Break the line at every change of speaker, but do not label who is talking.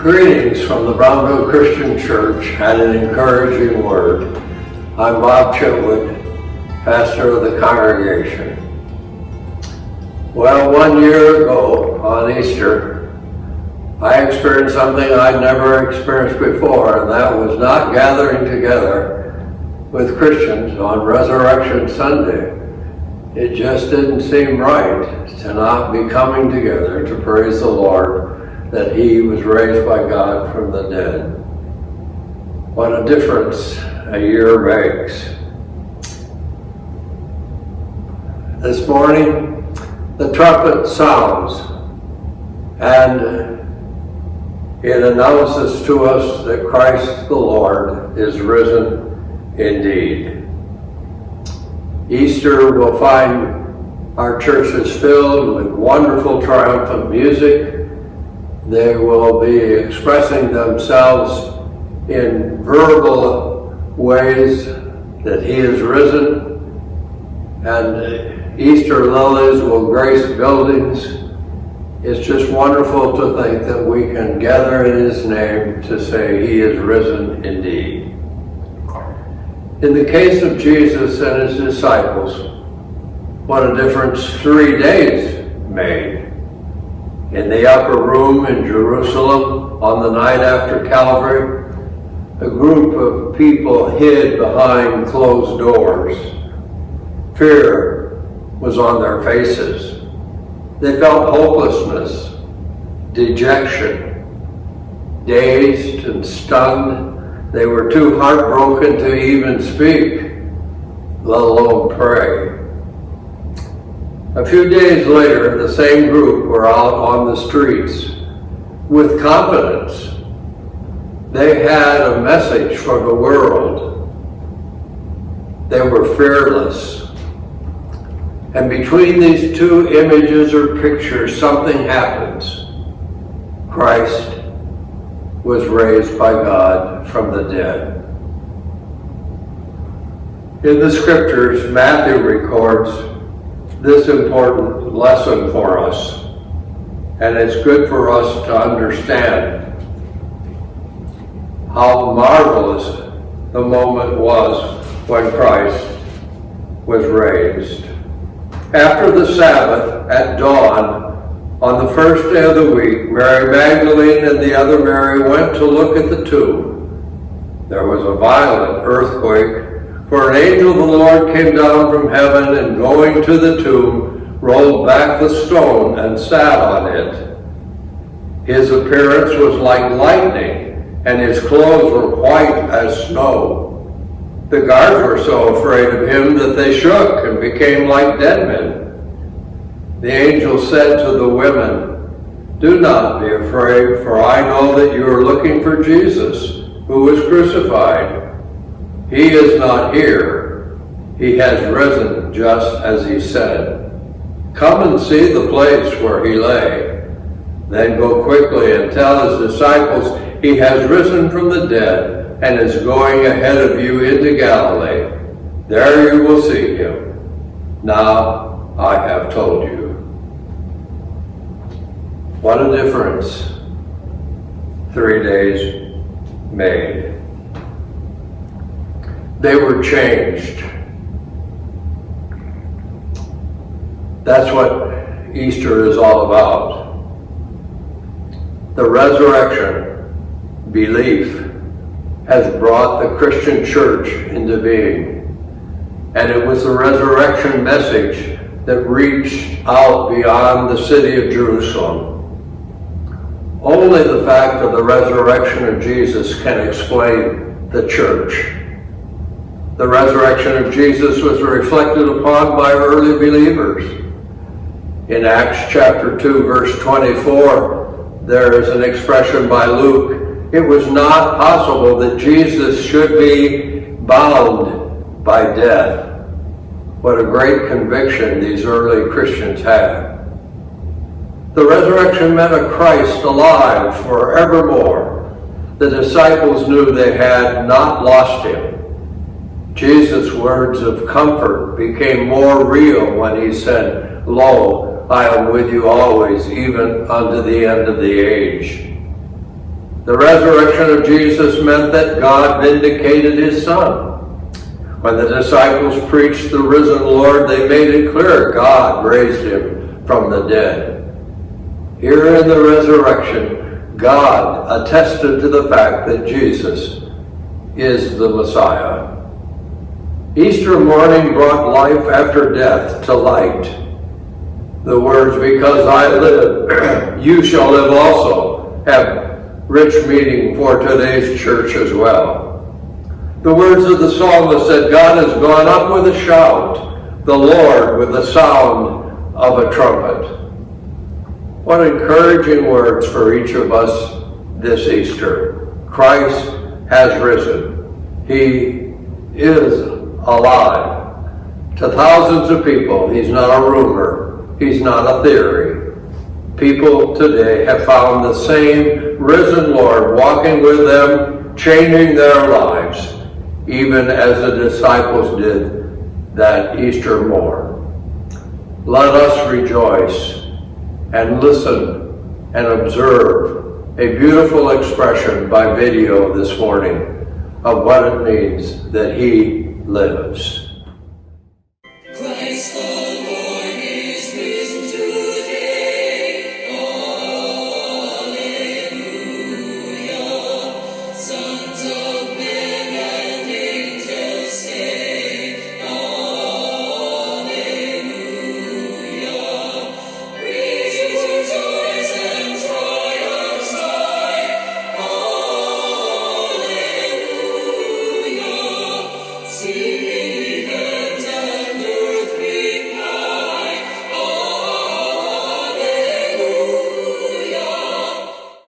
Greetings from the Brownville Christian Church and an encouraging word. I'm Bob Chitwood, pastor of the congregation. Well, 1 year ago on Easter, I experienced something I'd never experienced before, and that was not gathering together with Christians on Resurrection Sunday. It just didn't seem right to not be coming together to praise the Lord that He was raised by God from the dead. What a difference a year makes. This morning, the trumpet sounds, and it announces to us that Christ the Lord is risen indeed. Easter will find our churches filled with wonderful triumphant music. They will be expressing themselves in verbal ways that He is risen, and Easter lilies will grace buildings. It's just wonderful to think that we can gather in His name to say He is risen indeed. In the case of Jesus and His disciples, what a difference 3 days made. In the upper room in Jerusalem on the night after Calvary, a group of people hid behind closed doors. Fear was on their faces. They felt hopelessness, dejection, dazed and stunned. They were too heartbroken to even speak, let alone pray. A few days later, the same group were out on the streets with confidence. They had a message for the world. They were fearless. And between these two images or pictures, something happens. Christ was raised by God from the dead. In the scriptures, Matthew records this important lesson for us, and it's good for us to understand how marvelous the moment was when Christ was raised. After the Sabbath, at dawn, on the first day of the week, Mary Magdalene and the other Mary went to look at the tomb. There was a violent earthquake, for an angel of the Lord came down from heaven and going to the tomb, rolled back the stone and sat on it. His appearance was like lightning, and his clothes were white as snow. The guards were so afraid of him that they shook and became like dead men. The angel said to the women, "Do not be afraid, for I know that you are looking for Jesus, who was crucified. He is not here. He has risen just as He said. Come and see the place where He lay. Then go quickly and tell His disciples He has risen from the dead and is going ahead of you into Galilee. There you will see Him. Now I have told you." What a difference 3 days made. They were changed. That's what Easter is all about. The resurrection belief has brought the Christian church into being. And it was the resurrection message that reached out beyond the city of Jerusalem. Only the fact of the resurrection of Jesus can explain the church. The resurrection of Jesus was reflected upon by early believers. In Acts chapter 2, verse 24, there is an expression by Luke, "It was not possible that Jesus should be bound by death." What a great conviction these early Christians had. The resurrection meant a Christ alive forevermore. The disciples knew they had not lost Him. Jesus' words of comfort became more real when He said, "Lo, I am with you always, even unto the end of the age." The resurrection of Jesus meant that God vindicated his Son. When the disciples preached the risen Lord, they made it clear God raised him from the dead. Here in the resurrection, God attested to the fact that Jesus is the Messiah. Easter morning brought life after death to light. The words, "Because I live, you shall live also," have rich meaning for today's church as well. The words of the psalmist said, "God has gone up with a shout, the Lord with the sound of a trumpet." What encouraging words for each of us this Easter. Christ has risen. He is alive. To thousands of people, he's not a rumor. He's not a theory. People today have found the same risen Lord walking with them, changing their lives, even as the disciples did that Easter morn. Let us rejoice and listen and observe a beautiful expression by video this morning of what it means that he lives.